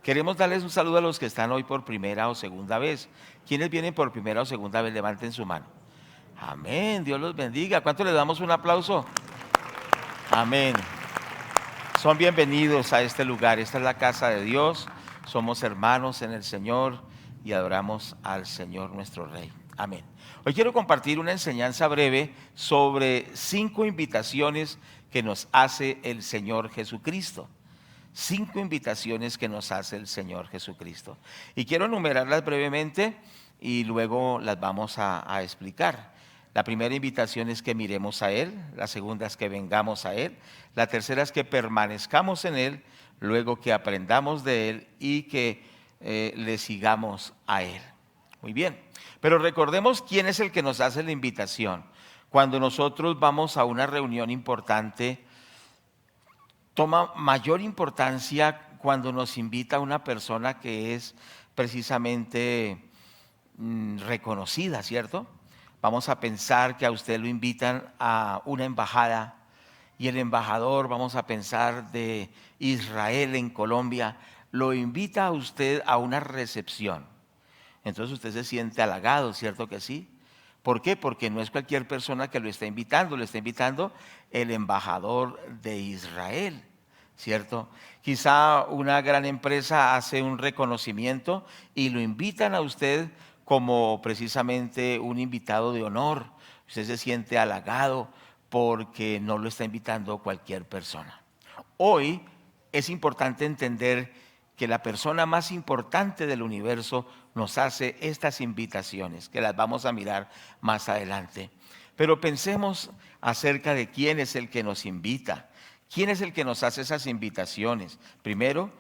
Queremos darles un saludo a los que están hoy por primera o segunda vez. ¿Quiénes vienen por primera o segunda vez? Levanten su mano. Amén, Dios los bendiga. ¿Cuánto les damos un aplauso? Amén. Son bienvenidos a este lugar. Esta es la casa de Dios. Somos hermanos en el Señor y adoramos al Señor nuestro Rey. Amén. Hoy quiero compartir una enseñanza breve sobre 5 invitaciones que nos hace el Señor Jesucristo. 5 invitaciones que nos hace el Señor Jesucristo. Y quiero enumerarlas brevemente y luego las vamos a explicar. La primera invitación es que miremos a Él, la segunda es que vengamos a Él, la tercera es que permanezcamos en Él, luego que aprendamos de Él y que le sigamos a Él. Muy bien, pero recordemos quién es el que nos hace la invitación. Cuando nosotros vamos a una reunión importante, toma mayor importancia cuando nos invita una persona que es precisamente reconocida, ¿cierto? Vamos a pensar que a usted lo invitan a una embajada y el embajador, vamos a pensar de Israel en Colombia, lo invita a usted a una recepción. Entonces usted se siente halagado, ¿cierto que sí? ¿Por qué? Porque no es cualquier persona que lo está invitando el embajador de Israel, ¿cierto? Quizá una gran empresa hace un reconocimiento y lo invitan a usted como precisamente un invitado de honor. Usted se siente halagado porque no lo está invitando cualquier persona. Hoy es importante entender que la persona más importante del universo nos hace estas invitaciones, que las vamos a mirar más adelante. Pero pensemos acerca de quién es el que nos invita, quién es el que nos hace esas invitaciones. Primero,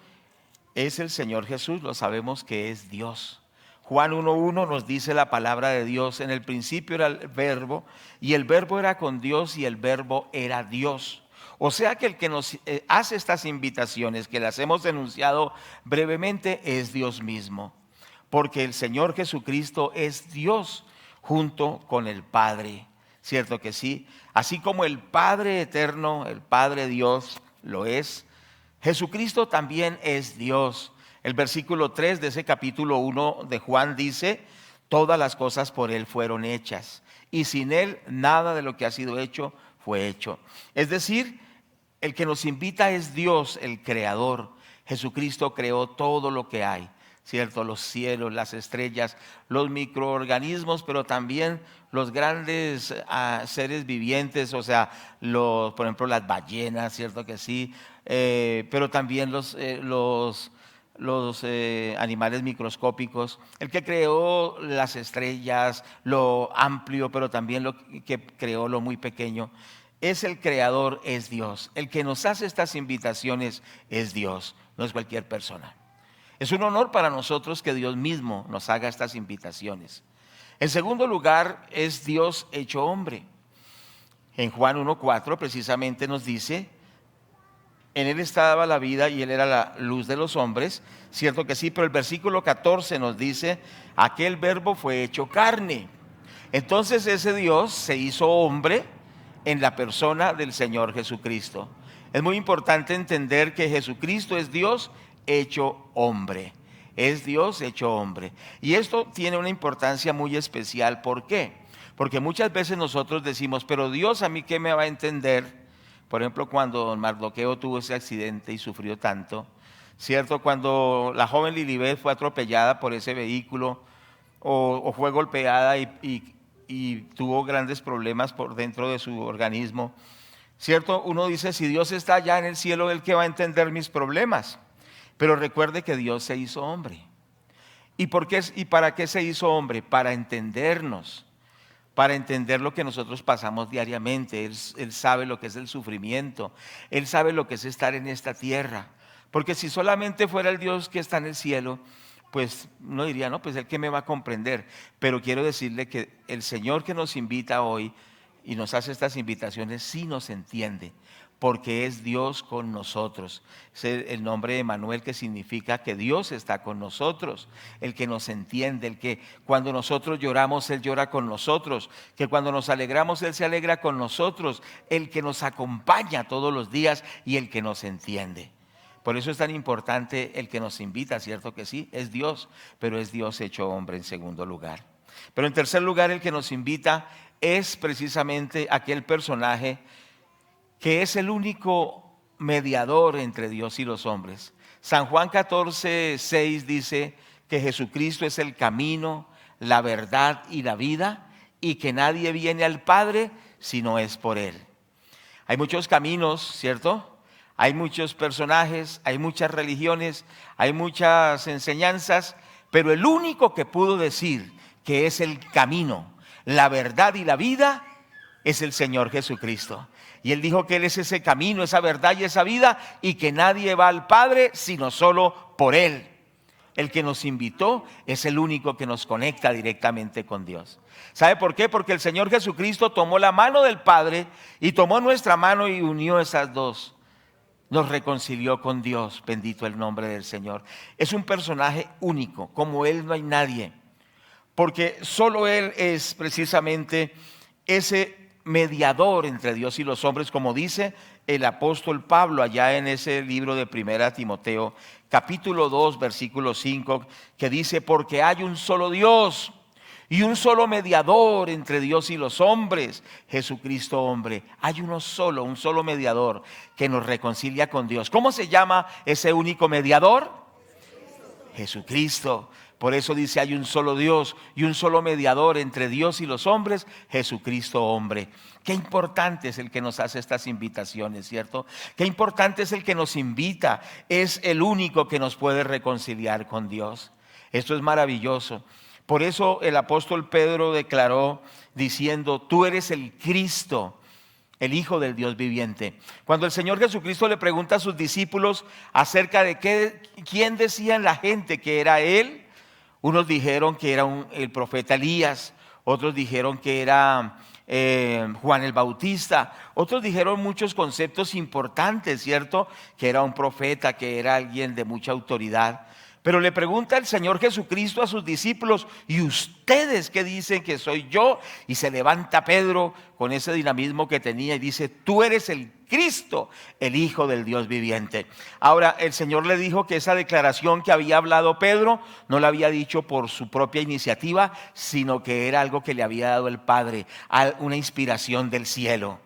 es el Señor Jesús, lo sabemos que es Dios. Juan 1:1 nos dice la palabra de Dios: en el principio era el verbo, y el verbo era con Dios, y el verbo era Dios. O sea que el que nos hace estas invitaciones, que las hemos enunciado brevemente, es Dios mismo. Porque el Señor Jesucristo es Dios junto con el Padre. ¿Cierto que sí? Así como el Padre eterno, el Padre Dios lo es, Jesucristo también es Dios. El versículo 3 de ese capítulo 1 de Juan dice: todas las cosas por Él fueron hechas, y sin Él nada de lo que ha sido hecho fue hecho. Es decir, el que nos invita es Dios, el Creador. Jesucristo creó todo lo que hay, ¿cierto? Los cielos, las estrellas, los microorganismos, pero también los grandes seres vivientes, o sea, por ejemplo, las ballenas, ¿cierto que sí? Pero también los animales microscópicos, el que creó las estrellas, lo amplio, pero también lo que creó lo muy pequeño. Es el creador, es Dios. El que nos hace estas invitaciones es Dios, no es cualquier persona. Es un honor para nosotros que Dios mismo nos haga estas invitaciones. En segundo lugar, es Dios hecho hombre. En Juan 1:4 precisamente nos dice: en Él estaba la vida y Él era la luz de los hombres. Cierto que sí, pero el versículo 14 nos dice: aquel verbo fue hecho carne. Entonces ese Dios se hizo hombre en la persona del Señor Jesucristo. Es muy importante entender que Jesucristo es Dios hecho hombre. Es Dios hecho hombre. Y esto tiene una importancia muy especial. ¿Por qué? Porque muchas veces nosotros decimos: pero Dios, ¿a mí qué me va a entender? Por ejemplo, cuando don Mardoqueo tuvo ese accidente y sufrió tanto, ¿cierto? Cuando la joven Lilibet fue atropellada por ese vehículo o fue golpeada y tuvo grandes problemas por dentro de su organismo, ¿cierto? Uno dice: si Dios está allá en el cielo, ¿Él qué va a entender mis problemas? Pero recuerde que Dios se hizo hombre. ¿Y para qué se hizo hombre? Para entendernos, para entender lo que nosotros pasamos diariamente. Él sabe lo que es el sufrimiento, Él sabe lo que es estar en esta tierra. Porque si solamente fuera el Dios que está en el cielo, pues uno diría: no, pues Él que me va a comprender. Pero quiero decirle que el Señor que nos invita hoy y nos hace estas invitaciones sí nos entiende, porque es Dios con nosotros. Es el nombre de Emmanuel, que significa que Dios está con nosotros, el que nos entiende, el que cuando nosotros lloramos, Él llora con nosotros, que cuando nos alegramos, Él se alegra con nosotros, el que nos acompaña todos los días y el que nos entiende. Por eso es tan importante el que nos invita, ¿cierto que sí? Es Dios, pero es Dios hecho hombre en segundo lugar. Pero en tercer lugar, el que nos invita es precisamente aquel personaje que es el único mediador entre Dios y los hombres. San Juan 14:6 dice que Jesucristo es el camino, la verdad y la vida, y que nadie viene al Padre si no es por Él. Hay muchos caminos, ¿cierto? Hay muchos personajes, hay muchas religiones, hay muchas enseñanzas, pero el único que pudo decir que es el camino, la verdad y la vida es el Señor Jesucristo. Y Él dijo que Él es ese camino, esa verdad y esa vida, y que nadie va al Padre sino solo por Él. El que nos invitó es el único que nos conecta directamente con Dios. ¿Sabe por qué? Porque el Señor Jesucristo tomó la mano del Padre y tomó nuestra mano y unió esas dos. Nos reconcilió con Dios, bendito el nombre del Señor. Es un personaje único, como Él no hay nadie, porque solo Él es precisamente ese mediador entre Dios y los hombres, como dice el apóstol Pablo allá en ese libro de 1 Timoteo, capítulo 2, versículo 5, que dice: porque hay un solo Dios y un solo mediador entre Dios y los hombres, Jesucristo hombre. Hay uno solo, un solo mediador que nos reconcilia con Dios. ¿Cómo se llama ese único mediador? Jesucristo. Por eso dice: hay un solo Dios y un solo mediador entre Dios y los hombres, Jesucristo hombre. Qué importante es el que nos hace estas invitaciones, ¿cierto? Qué importante es el que nos invita. Es el único que nos puede reconciliar con Dios. Esto es maravilloso. Por eso el apóstol Pedro declaró diciendo: tú eres el Cristo, el Hijo del Dios viviente. Cuando el Señor Jesucristo le pregunta a sus discípulos acerca de quién decían la gente que era Él, unos dijeron que era el profeta Elías, otros dijeron que era Juan el Bautista, otros dijeron muchos conceptos importantes, ¿cierto? Que era un profeta, que era alguien de mucha autoridad. Pero le pregunta el Señor Jesucristo a sus discípulos: ¿y ustedes qué dicen que soy yo? Y se levanta Pedro con ese dinamismo que tenía y dice: tú eres el Cristo, el Hijo del Dios viviente. Ahora, el Señor le dijo que esa declaración que había hablado Pedro no la había dicho por su propia iniciativa, sino que era algo que le había dado el Padre, una inspiración del cielo.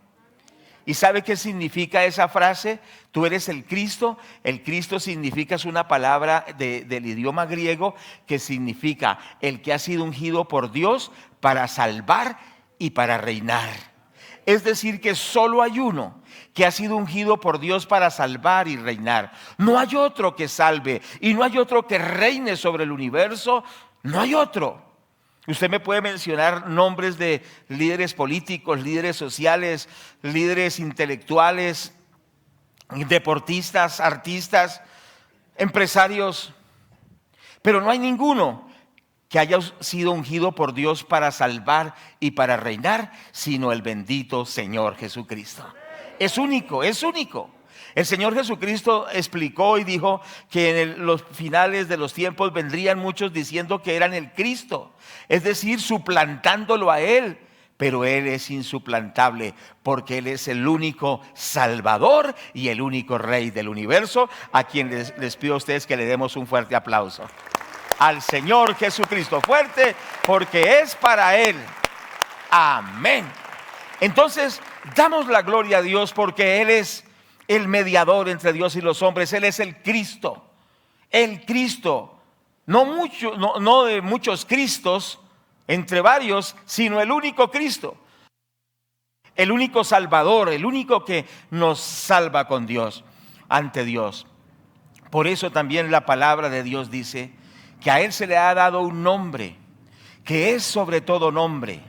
¿Y sabe qué significa esa frase? Tú eres el Cristo. El Cristo significa, es una palabra del idioma griego que significa el que ha sido ungido por Dios para salvar y para reinar. Es decir, que solo hay uno que ha sido ungido por Dios para salvar y reinar. No hay otro que salve y no hay otro que reine sobre el universo. No hay otro. Usted me puede mencionar nombres de líderes políticos, líderes sociales, líderes intelectuales, deportistas, artistas, empresarios, pero no hay ninguno que haya sido ungido por Dios para salvar y para reinar, sino el bendito Señor Jesucristo. Es único, es único. El Señor Jesucristo explicó y dijo que en los finales de los tiempos vendrían muchos diciendo que eran el Cristo, es decir, suplantándolo a Él. Pero Él es insuplantable porque Él es el único Salvador y el único Rey del universo, a quien les pido a ustedes que le demos un fuerte aplauso. Al Señor Jesucristo, fuerte, porque es para Él. Amén. Entonces, damos la gloria a Dios porque Él es el mediador entre Dios y los hombres. Él es el Cristo. El Cristo. No de muchos Cristos, entre varios, sino el único Cristo. El único Salvador, el único que nos salva con Dios, ante Dios. Por eso también la palabra de Dios dice que a Él se le ha dado un nombre, que es sobre todo nombre,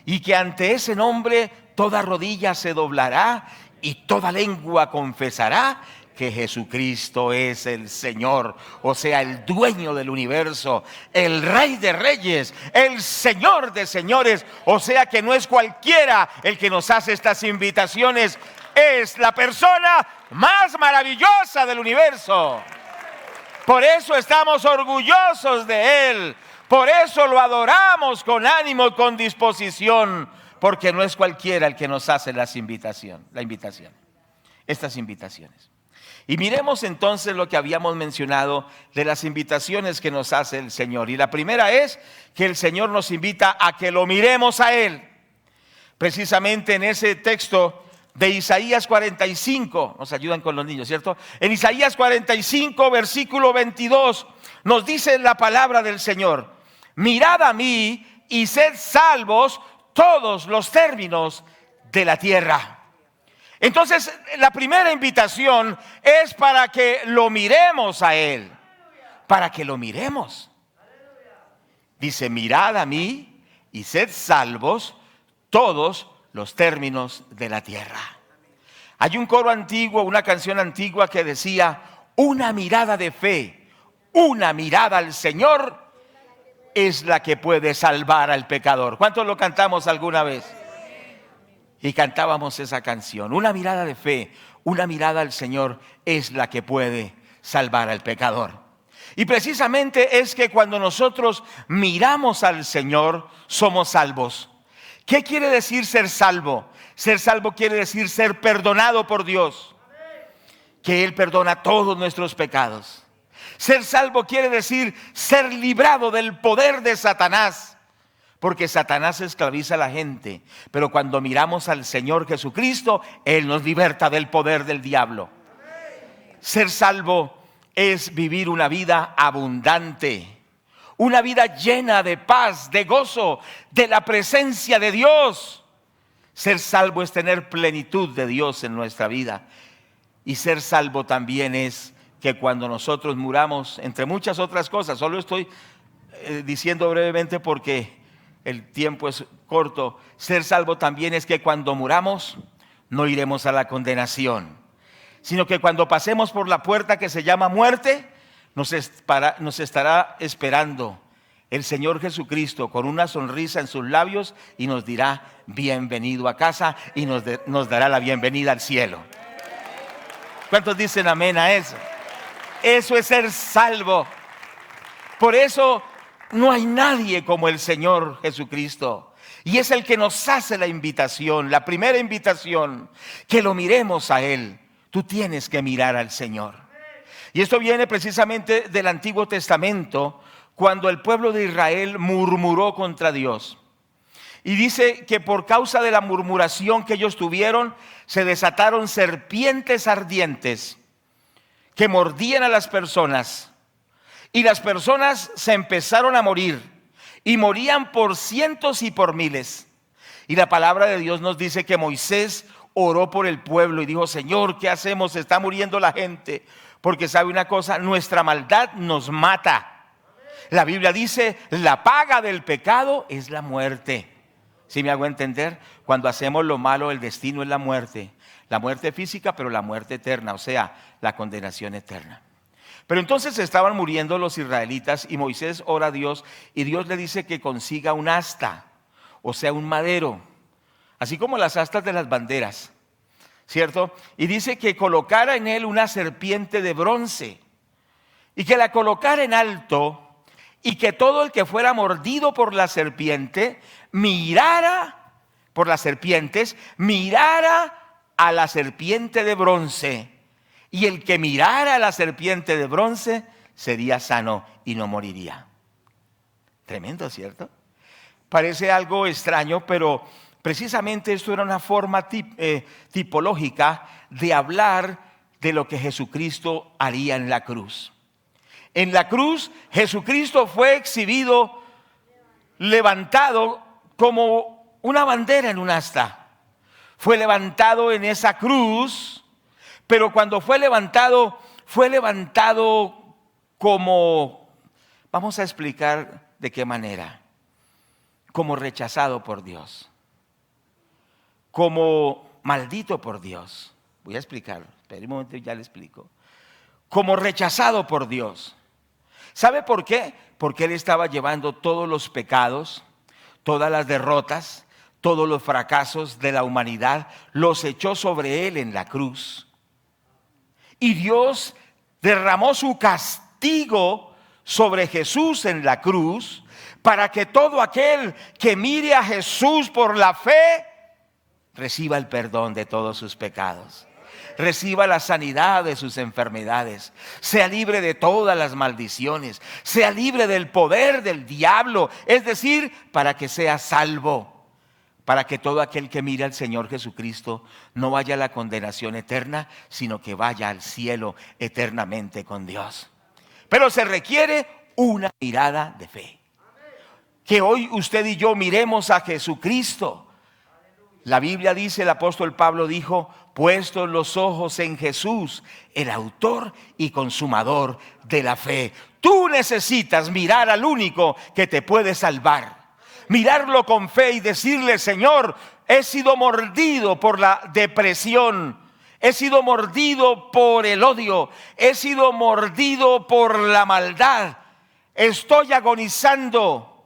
y que ante ese nombre toda rodilla se doblará y toda lengua confesará que Jesucristo es el Señor, o sea, el dueño del universo, el Rey de reyes, el Señor de señores, o sea que no es cualquiera el que nos hace estas invitaciones, es la persona más maravillosa del universo. Por eso estamos orgullosos de Él, por eso lo adoramos con ánimo, con disposición, porque no es cualquiera el que nos hace estas invitaciones. Y miremos entonces lo que habíamos mencionado de las invitaciones que nos hace el Señor. Y la primera es que el Señor nos invita a que lo miremos a Él. Precisamente en ese texto de Isaías 45, nos ayudan con los niños, ¿cierto? En Isaías 45, versículo 22, nos dice la palabra del Señor: mirad a mí y sed salvos todos los términos de la tierra. Entonces, la primera invitación es para que lo miremos a Él, para que lo miremos. Dice: mirad a mí y sed salvos todos los términos de la tierra. Hay un coro antiguo, una canción antigua que decía: una mirada de fe, una mirada al Señor es la que puede salvar al pecador. ¿Cuántos lo cantamos alguna vez? Y cantábamos esa canción: una mirada de fe, una mirada al Señor es la que puede salvar al pecador. Y precisamente es que cuando nosotros miramos al Señor, somos salvos. ¿Qué quiere decir ser salvo? Ser salvo quiere decir ser perdonado por Dios, que Él perdona todos nuestros pecados. Ser salvo quiere decir ser librado del poder de Satanás, porque Satanás esclaviza a la gente, pero cuando miramos al Señor Jesucristo, Él nos liberta del poder del diablo. Ser salvo es vivir una vida abundante, una vida llena de paz, de gozo, de la presencia de Dios. Ser salvo es tener plenitud de Dios en nuestra vida. Y ser salvo también es que cuando nosotros muramos, entre muchas otras cosas, solo estoy diciendo brevemente porque el tiempo es corto, ser salvo también es que cuando muramos no iremos a la condenación, sino que cuando pasemos por la puerta que se llama muerte, nos estará esperando el Señor Jesucristo con una sonrisa en sus labios y nos dirá: bienvenido a casa, y nos dará la bienvenida al cielo. ¿Cuántos dicen amén a eso? Eso es ser salvo. Por eso no hay nadie como el Señor Jesucristo. Y es el que nos hace la invitación, la primera invitación, que lo miremos a Él. Tú tienes que mirar al Señor. Y esto viene precisamente del Antiguo Testamento, cuando el pueblo de Israel murmuró contra Dios. Y dice que por causa de la murmuración que ellos tuvieron, se desataron serpientes ardientes que mordían a las personas. Y las personas se empezaron a morir, y morían por cientos y por miles. Y la palabra de Dios nos dice que Moisés oró por el pueblo y dijo: Señor, ¿qué hacemos? Se está muriendo la gente. Porque sabe una cosa, nuestra maldad nos mata. La Biblia dice: la paga del pecado es la muerte. ¿Sí me hago entender? Cuando hacemos lo malo, el destino es la muerte. La muerte física, pero la muerte eterna, o sea, la condenación eterna. Pero entonces estaban muriendo los israelitas y Moisés ora a Dios y Dios le dice que consiga un asta, o sea, un madero, así como las astas de las banderas, ¿cierto? Y dice que colocara en él una serpiente de bronce y que la colocara en alto, y que todo el que fuera mordido por la serpiente mirara por las serpientes, mirara a la serpiente de bronce. Y el que mirara a la serpiente de bronce sería sano y no moriría. Tremendo, ¿cierto? Parece algo extraño, pero precisamente esto era una forma tipológica de hablar de lo que Jesucristo haría en la cruz. En la cruz, Jesucristo fue exhibido, levantado como una bandera en un asta. Fue levantado en esa cruz. Pero cuando fue levantado como, vamos a explicar de qué manera, como rechazado por Dios, como maldito por Dios. Voy a explicar, espera un momento y ya le explico. Como rechazado por Dios. ¿Sabe por qué? Porque Él estaba llevando todos los pecados, todas las derrotas, todos los fracasos de la humanidad, los echó sobre Él en la cruz. Y Dios derramó su castigo sobre Jesús en la cruz, para que todo aquel que mire a Jesús por la fe reciba el perdón de todos sus pecados. reciba la sanidad de sus enfermedades, sea libre de todas las maldiciones, sea libre del poder del diablo, es decir, para que sea salvo, para que todo aquel que mire al Señor Jesucristo no vaya a la condenación eterna, sino que vaya al cielo eternamente con Dios. Pero se requiere una mirada de fe. Que hoy usted y yo miremos a Jesucristo. La Biblia dice, el apóstol Pablo dijo, puestos los ojos en Jesús, el autor y consumador de la fe. Tú necesitas mirar al único que te puede salvar. Mirarlo con fe y decirle, Señor, he sido mordido por la depresión, he sido mordido por el odio, he sido mordido por la maldad, estoy agonizando,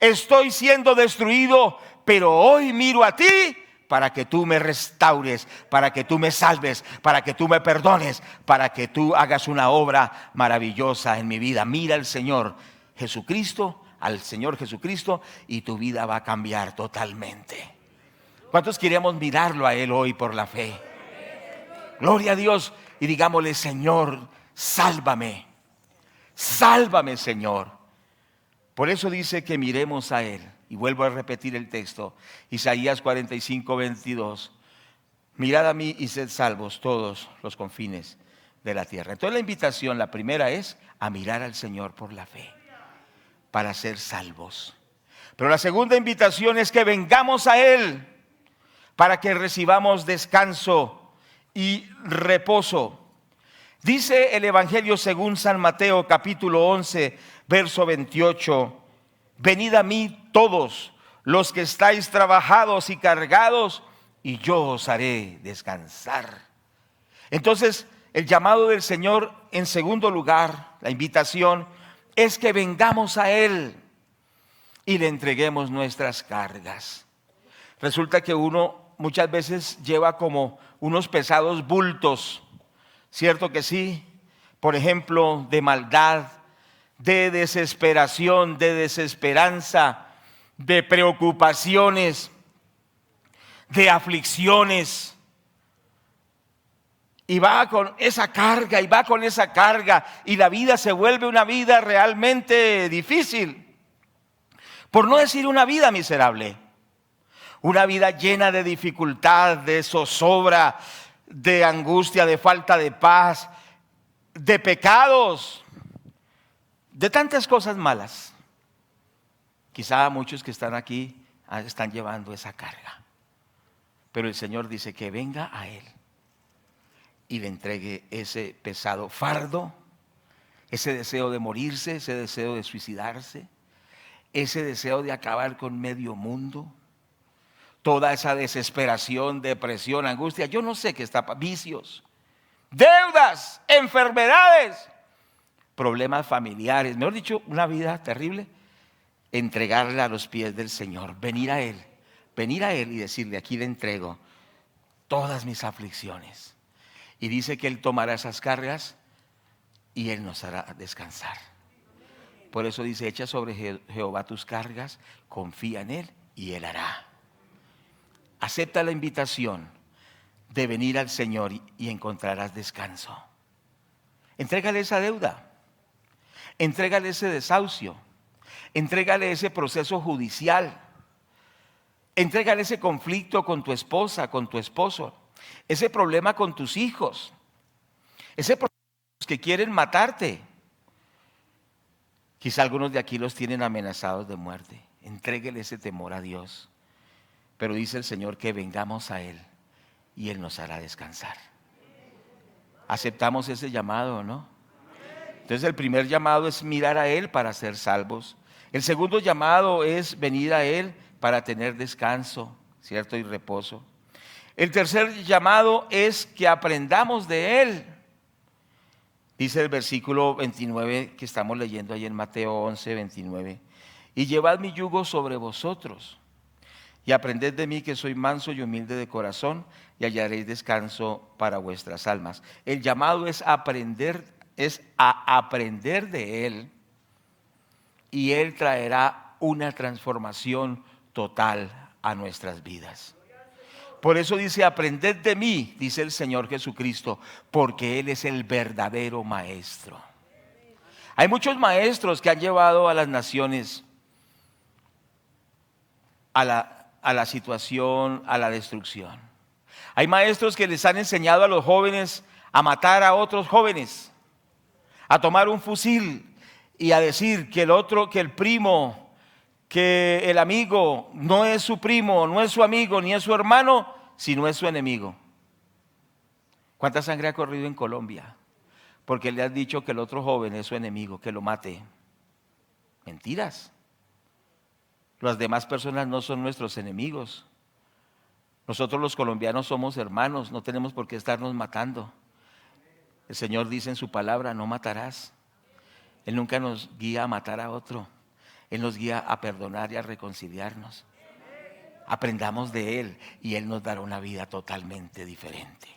estoy siendo destruido, pero hoy miro a ti para que tú me restaures, para que tú me salves, para que tú me perdones, para que tú hagas una obra maravillosa en mi vida. Mira al Señor Jesucristo, y tu vida va a cambiar totalmente. ¿Cuántos queremos mirarlo a Él hoy por la fe? Gloria a Dios, y digámosle, Señor, sálvame, sálvame, Señor. Por eso dice que miremos a Él. Y vuelvo a repetir el texto, Isaías 45:22. Mirad a mí y sed salvos todos los confines de la tierra. Entonces la invitación, la primera es a mirar al Señor por la fe, para ser salvos. Pero la segunda invitación es que vengamos a Él, para que recibamos descanso y reposo. Dice el Evangelio según San Mateo capítulo 11, verso 28. Venid a mí todos los que estáis trabajados y cargados, y yo os haré descansar. Entonces, el llamado del Señor, en segundo lugar, la invitación, es que vengamos a Él y le entreguemos nuestras cargas. Resulta que uno muchas veces lleva como unos pesados bultos, ¿cierto que sí? Por ejemplo, de maldad, de desesperación, de desesperanza, de preocupaciones, de aflicciones. Y va con esa carga, y la vida se vuelve una vida realmente difícil. Por no decir una vida miserable. Una vida llena de dificultad, de zozobra, de angustia, de falta de paz, de pecados, de tantas cosas malas. Quizá muchos que están aquí están llevando esa carga. Pero el Señor dice que venga a Él y le entregue ese pesado fardo, ese deseo de morirse, ese deseo de suicidarse, ese deseo de acabar con medio mundo, toda esa desesperación, depresión, angustia, yo no sé qué está, vicios, deudas, enfermedades, problemas familiares, mejor dicho, una vida terrible. Entregarla a los pies del Señor, venir a Él y decirle, aquí le entrego todas mis aflicciones. Y dice que Él tomará esas cargas y Él nos hará descansar. Por eso dice, echa sobre Jehová tus cargas, confía en Él y Él hará. Acepta la invitación de venir al Señor y encontrarás descanso. Entrégale esa deuda, entrégale ese desahucio, entrégale ese proceso judicial, entrégale ese conflicto con tu esposa, con tu esposo, ese problema con tus hijos, ese problema que quieren matarte. Quizá algunos de aquí los tienen amenazados de muerte. Entréguele ese temor a Dios. Pero dice el Señor que vengamos a Él y Él nos hará descansar. ¿Aceptamos ese llamado o no? Entonces el primer llamado es mirar a Él para ser salvos. El segundo llamado es venir a Él para tener descanso, ¿cierto? Y reposo. El tercer llamado es que aprendamos de Él. Dice el versículo 29 que estamos leyendo ahí en Mateo 11, 29. Y llevad mi yugo sobre vosotros y aprended de mí que soy manso y humilde de corazón y hallaréis descanso para vuestras almas. El llamado es a aprender de Él y Él traerá una transformación total a nuestras vidas. Por eso dice, aprended de mí, dice el Señor Jesucristo, porque Él es el verdadero maestro. Hay muchos maestros que han llevado a las naciones a la situación, a la destrucción. Hay maestros que les han enseñado a los jóvenes a matar a otros jóvenes, a tomar un fusil y a decir que el otro, que el primo, que el amigo no es su primo, no es su amigo, ni es su hermano, sino es su enemigo. ¿Cuánta sangre ha corrido en Colombia? Porque le han dicho que el otro joven es su enemigo, que lo mate. Mentiras. Las demás personas no son nuestros enemigos. Nosotros los colombianos somos hermanos, no tenemos por qué estarnos matando. El Señor dice en su palabra, no matarás. Él nunca nos guía a matar a otro. Él nos guía a perdonar y a reconciliarnos. Aprendamos de Él y Él nos dará una vida totalmente diferente.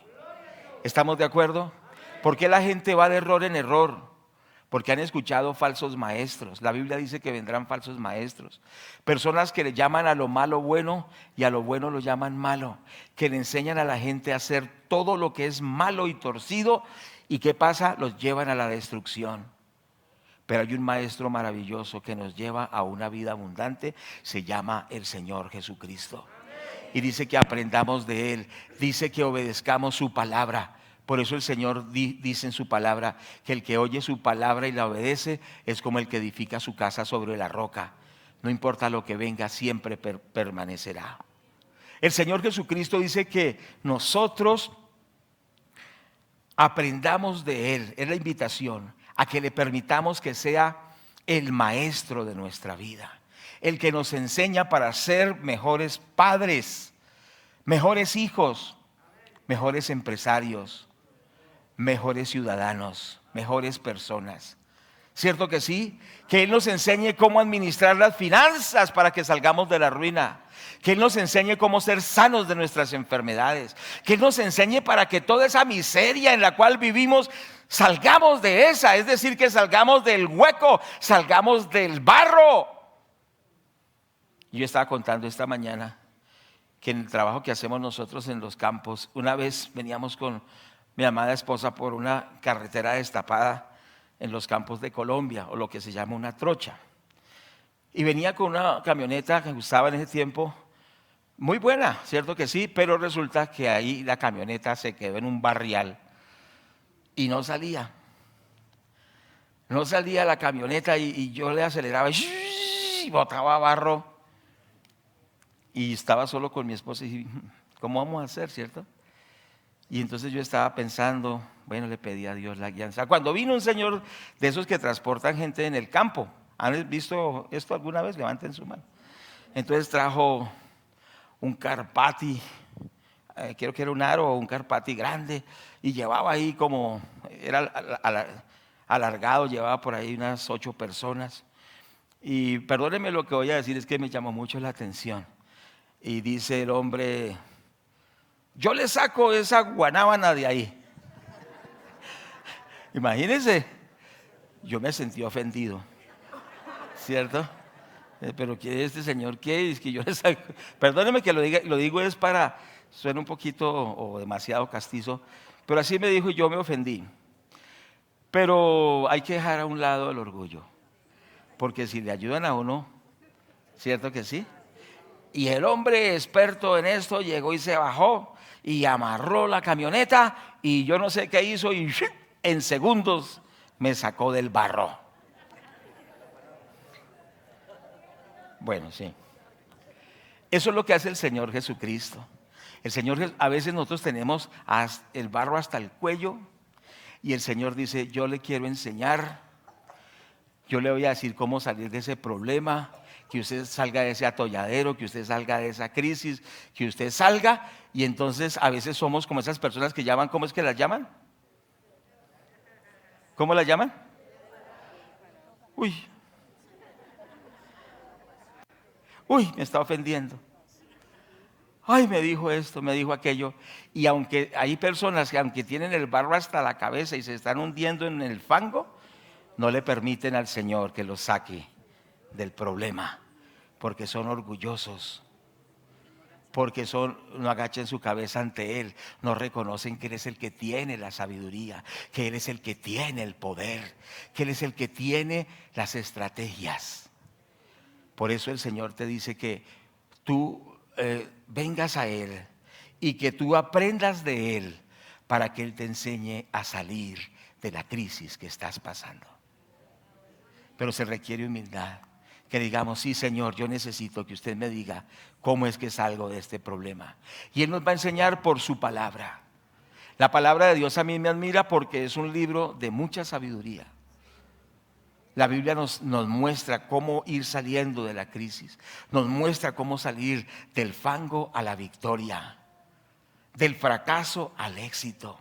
¿Estamos de acuerdo? ¿Por qué la gente va de error en error? Porque han escuchado falsos maestros. La Biblia dice que vendrán falsos maestros. Personas que le llaman a lo malo bueno y a lo bueno lo llaman malo. Que le enseñan a la gente a hacer todo lo que es malo y torcido. ¿Y qué pasa? Los llevan a la destrucción. Pero hay un maestro maravilloso que nos lleva a una vida abundante. Se llama el Señor Jesucristo. Y dice que aprendamos de Él. Dice que obedezcamos su palabra. Por eso el Señor dice en su palabra que el que oye su palabra y la obedece es como el que edifica su casa sobre la roca. No importa lo que venga, siempre permanecerá. El Señor Jesucristo dice que nosotros aprendamos de Él. Es la invitación a que le permitamos que sea el maestro de nuestra vida. El que nos enseña para ser mejores padres, mejores hijos, mejores empresarios, mejores ciudadanos, mejores personas. ¿Cierto que sí? Que Él nos enseñe cómo administrar las finanzas para que salgamos de la ruina. Que Él nos enseñe cómo ser sanos de nuestras enfermedades. Que Él nos enseñe para que toda esa miseria en la cual vivimos, salgamos de esa. Es decir, que salgamos del hueco, salgamos del barro. Yo estaba contando esta mañana que en el trabajo que hacemos nosotros en los campos, una vez veníamos con mi amada esposa por una carretera destapada en los campos de Colombia, o lo que se llama una trocha. Y venía con una camioneta que usaba en ese tiempo, muy buena, cierto que sí, pero resulta que ahí la camioneta se quedó en un barrial y no salía. No salía la camioneta y yo le aceleraba y botaba barro. Y estaba solo con mi esposa y dije, ¿cómo vamos a hacer, cierto? Y entonces yo estaba pensando, bueno, le pedí a Dios la guianza. Cuando vino un señor de esos que transportan gente en el campo, ¿han visto esto alguna vez? Levanten su mano. Entonces trajo un Carpati, creo que era un aro o un Carpati grande, y llevaba ahí como, era alargado, llevaba por ahí unas 8 personas. Y perdónenme lo que voy a decir, es que me llamó mucho la atención. Y dice el hombre, yo le saco esa guanábana de ahí. Imagínense, yo me sentí ofendido, ¿cierto? Pero ¿qué este señor qué? Es que yo le saco. Perdóneme que lo digo es para, suena un poquito o demasiado castizo, pero así me dijo y yo me ofendí. Pero hay que dejar a un lado el orgullo, porque si le ayudan a uno, ¿cierto que sí? Y el hombre experto en esto llegó y se bajó y amarró la camioneta y yo no sé qué hizo y en segundos me sacó del barro. Bueno, sí. Eso es lo que hace el Señor Jesucristo. El Señor, a veces nosotros tenemos el barro hasta el cuello y el Señor dice, yo le quiero enseñar, yo le voy a decir cómo salir de ese problema, que usted salga de ese atolladero, que usted salga de esa crisis, que usted salga. Y entonces a veces somos como esas personas que llaman, ¿cómo es que las llaman? ¿Cómo las llaman? Uy, me está ofendiendo. Ay, me dijo esto, me dijo aquello. Y aunque hay personas que aunque tienen el barro hasta la cabeza y se están hundiendo en el fango, no le permiten al Señor que los saque del problema, porque son orgullosos. porque no agachen su cabeza ante Él, no reconocen que Él es el que tiene la sabiduría, que Él es el que tiene el poder, que Él es el que tiene las estrategias. Por eso el Señor te dice que tú vengas a Él y que tú aprendas de Él para que Él te enseñe a salir de la crisis que estás pasando. Pero se requiere humildad, que digamos, sí Señor, yo necesito que usted me diga cómo es que salgo de este problema. Y Él nos va a enseñar por su palabra. La palabra de Dios a mí me admira porque es un libro de mucha sabiduría. La Biblia nos muestra cómo ir saliendo de la crisis, nos muestra cómo salir del fango a la victoria, del fracaso al éxito.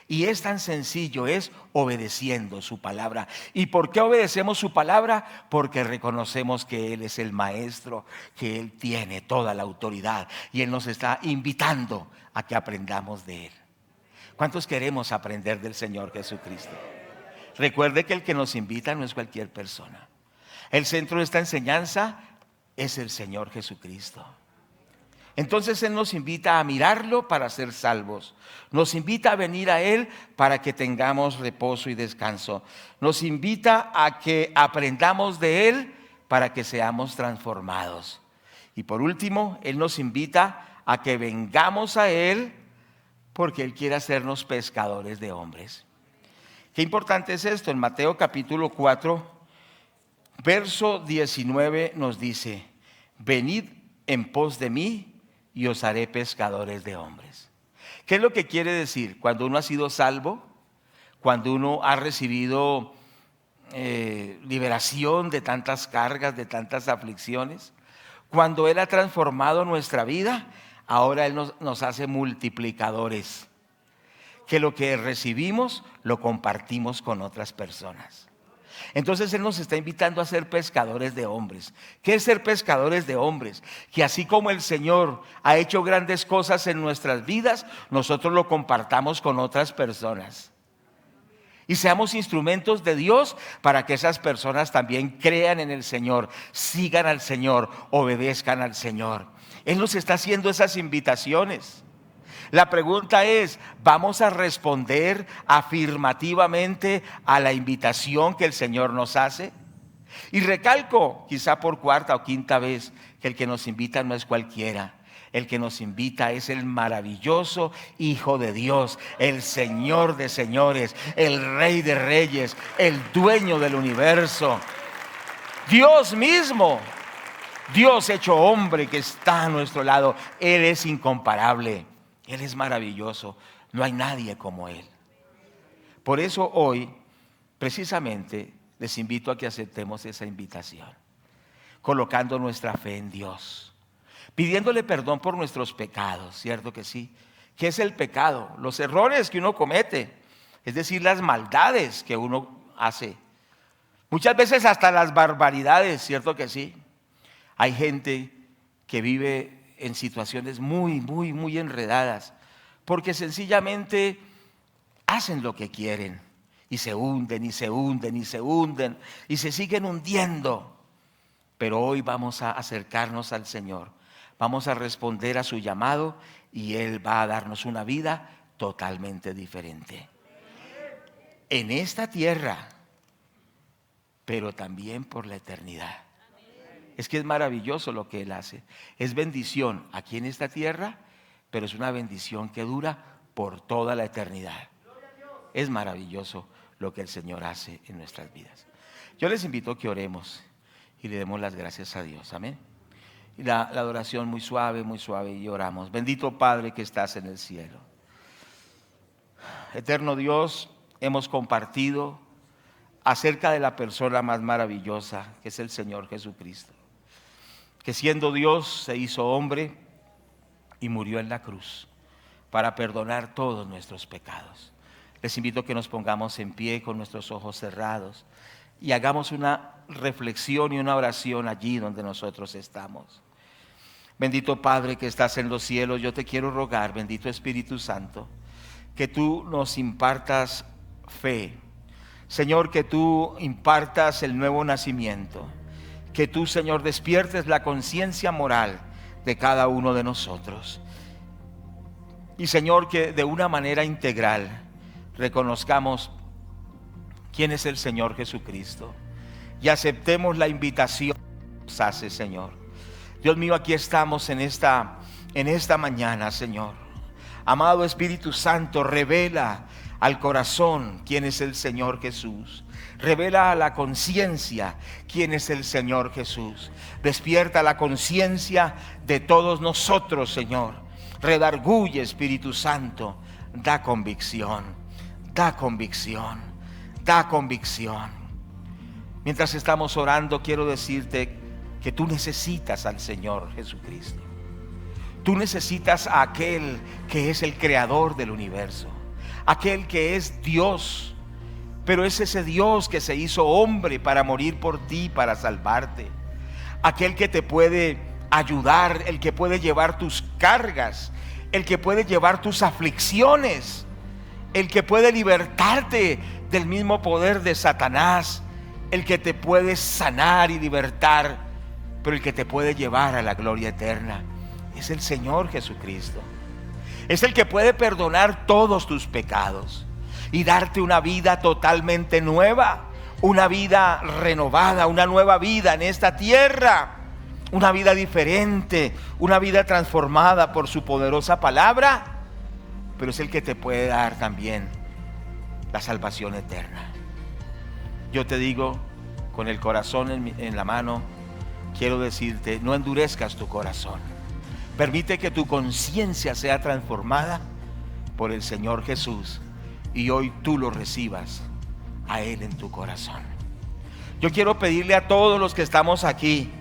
Y es tan sencillo, es obedeciendo su palabra. ¿Y por qué obedecemos su palabra? Porque reconocemos que Él es el maestro, que Él tiene toda la autoridad y Él nos está invitando a que aprendamos de Él. ¿Cuántos queremos aprender del Señor Jesucristo? Recuerde que el que nos invita no es cualquier persona. El centro de esta enseñanza es el Señor Jesucristo. Entonces Él nos invita a mirarlo para ser salvos. Nos invita a venir a Él para que tengamos reposo y descanso. Nos invita a que aprendamos de Él para que seamos transformados. Y por último, Él nos invita a que vengamos a Él porque Él quiere hacernos pescadores de hombres. Qué importante es esto. En Mateo capítulo 4, verso 19 nos dice: venid en pos de mí y os haré pescadores de hombres. ¿Qué es lo que quiere decir? Cuando uno ha sido salvo, cuando uno ha recibido liberación de tantas cargas, de tantas aflicciones, cuando Él ha transformado nuestra vida, ahora Él nos hace multiplicadores. Que lo que recibimos lo compartimos con otras personas. Entonces Él nos está invitando a ser pescadores de hombres. ¿Qué es ser pescadores de hombres? Que así como el Señor ha hecho grandes cosas en nuestras vidas, nosotros lo compartamos con otras personas. Y seamos instrumentos de Dios para que esas personas también crean en el Señor, sigan al Señor, obedezcan al Señor. Él nos está haciendo esas invitaciones. La pregunta es, ¿vamos a responder afirmativamente a la invitación que el Señor nos hace? Y recalco, quizá por cuarta o quinta vez, que el que nos invita no es cualquiera. El que nos invita es el maravilloso Hijo de Dios, el Señor de señores, el Rey de reyes, el dueño del universo. Dios mismo, Dios hecho hombre que está a nuestro lado. Él es incomparable. Él es maravilloso, no hay nadie como Él. Por eso hoy, precisamente, les invito a que aceptemos esa invitación, colocando nuestra fe en Dios, pidiéndole perdón por nuestros pecados, ¿cierto que sí? ¿Qué es el pecado? Los errores que uno comete, es decir, las maldades que uno hace. Muchas veces hasta las barbaridades, ¿cierto que sí? Hay gente que vive en situaciones muy enredadas, porque sencillamente hacen lo que quieren y se hunden y se hunden y se hunden y se siguen hundiendo. Pero hoy vamos a acercarnos al Señor, vamos a responder a su llamado y Él va a darnos una vida totalmente diferente en esta tierra, pero también por la eternidad. Es que es maravilloso lo que Él hace. Es bendición aquí en esta tierra, pero es una bendición que dura por toda la eternidad. Es maravilloso lo que el Señor hace en nuestras vidas. Yo les invito a que oremos y le demos las gracias a Dios. Amén. Y la adoración muy suave y oramos. Bendito Padre que estás en el cielo. Eterno Dios, hemos compartido acerca de la persona más maravillosa que es el Señor Jesucristo, que siendo Dios se hizo hombre y murió en la cruz para perdonar todos nuestros pecados. Les invito a que nos pongamos en pie con nuestros ojos cerrados y hagamos una reflexión y una oración allí donde nosotros estamos. Bendito Padre que estás en los cielos, yo te quiero rogar, bendito Espíritu Santo, que tú nos impartas fe. Señor, que tú impartas el nuevo nacimiento. Que tú, Señor, despiertes la conciencia moral de cada uno de nosotros. Y Señor, que de una manera integral reconozcamos quién es el Señor Jesucristo y aceptemos la invitación que nos hace, Señor. Dios mío, aquí estamos en esta mañana, Señor. Amado Espíritu Santo, revela al corazón quién es el Señor Jesús. Revela a la conciencia quién es el Señor Jesús. Despierta la conciencia de todos nosotros, Señor. Redarguye, Espíritu Santo. Da convicción, da convicción, da convicción. Mientras estamos orando, quiero decirte que tú necesitas al Señor Jesucristo. Tú necesitas a aquel que es el creador del universo, aquel que es Dios, pero es ese Dios que se hizo hombre para morir por ti, para salvarte, aquel que te puede ayudar, el que puede llevar tus cargas, el que puede llevar tus aflicciones, el que puede libertarte del mismo poder de Satanás, el que te puede sanar y libertar, pero el que te puede llevar a la gloria eterna es el Señor Jesucristo. Es el que puede perdonar todos tus pecados y darte una vida totalmente nueva, una vida renovada, una nueva vida en esta tierra, una vida diferente, una vida transformada por su poderosa palabra, pero es el que te puede dar también la salvación eterna. Yo te digo, con el corazón en la mano, quiero decirte, no endurezcas tu corazón. Permite que tu conciencia sea transformada por el Señor Jesús y hoy tú lo recibas a Él en tu corazón. Yo quiero pedirle a todos los que estamos aquí,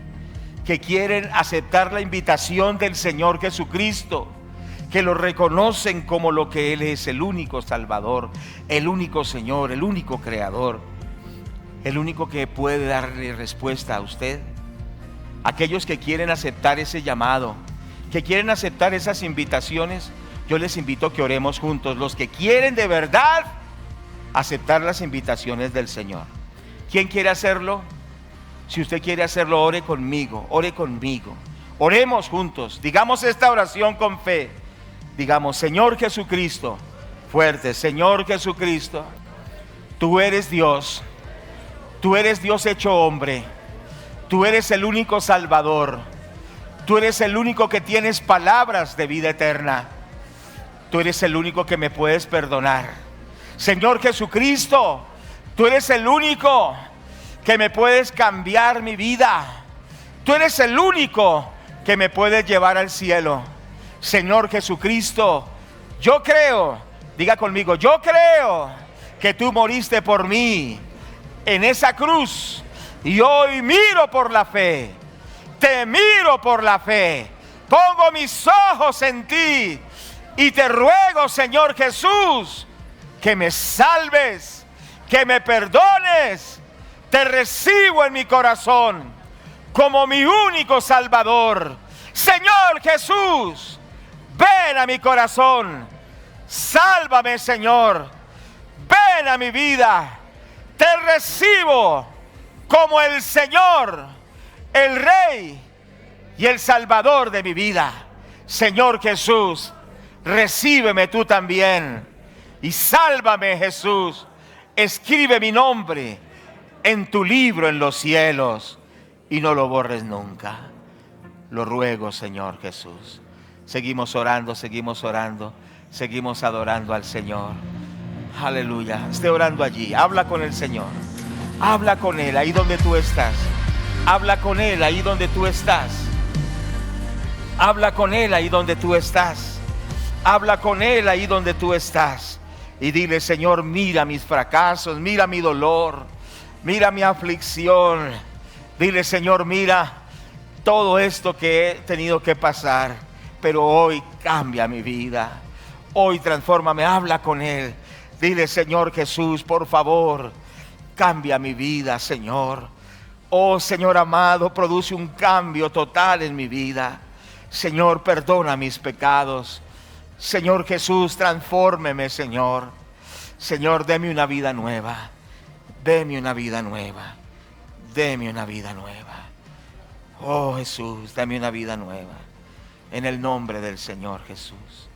que quieren aceptar la invitación del Señor Jesucristo, que lo reconocen como lo que Él es, el único Salvador, el único Señor, el único Creador, el único que puede darle respuesta a usted. Aquellos que quieren aceptar ese llamado, que quieren aceptar esas invitaciones, yo les invito a que oremos juntos. Los que quieren de verdad aceptar las invitaciones del Señor. ¿Quién quiere hacerlo? Si usted quiere hacerlo, ore conmigo, ore conmigo. Oremos juntos, digamos esta oración con fe. Digamos: Señor Jesucristo, fuerte, Señor Jesucristo, tú eres Dios hecho hombre, tú eres el único Salvador, tú eres el único que tienes palabras de vida eterna, tú eres el único que me puedes perdonar. Señor Jesucristo, tú eres el único que me puedes cambiar mi vida, tú eres el único que me puedes llevar al cielo. Señor Jesucristo, yo creo, diga conmigo, yo creo que tú moriste por mí en esa cruz y hoy miro por la fe, te miro por la fe, pongo mis ojos en ti y te ruego, Señor Jesús, que me salves, que me perdones. Te recibo en mi corazón como mi único Salvador. Señor Jesús, ven a mi corazón, sálvame, Señor, ven a mi vida. Te recibo como el Señor, el Rey y el Salvador de mi vida. Señor Jesús, recíbeme tú también y sálvame, Jesús. Escribe mi nombre en tu libro en los cielos y no lo borres nunca. Lo ruego, Señor Jesús. Seguimos orando, seguimos adorando al Señor. Aleluya. Esté orando allí, habla con el Señor, habla con Él ahí donde tú estás, habla con Él ahí donde tú estás, habla con Él ahí donde tú estás, habla con Él ahí donde tú estás y dile: Señor, mira mis fracasos, mira mi dolor, mira mi aflicción. Dile: Señor, mira todo esto que he tenido que pasar, pero hoy cambia mi vida, hoy transfórmame. Habla con Él. Dile: Señor Jesús, por favor, cambia mi vida, Señor. Oh, Señor amado, produce un cambio total en mi vida. Señor, perdona mis pecados. Señor Jesús, transfórmeme, Señor. Señor, deme una vida nueva. Deme una vida nueva. Deme una vida nueva. Oh, Jesús, dame una vida nueva. en el nombre del Señor Jesús.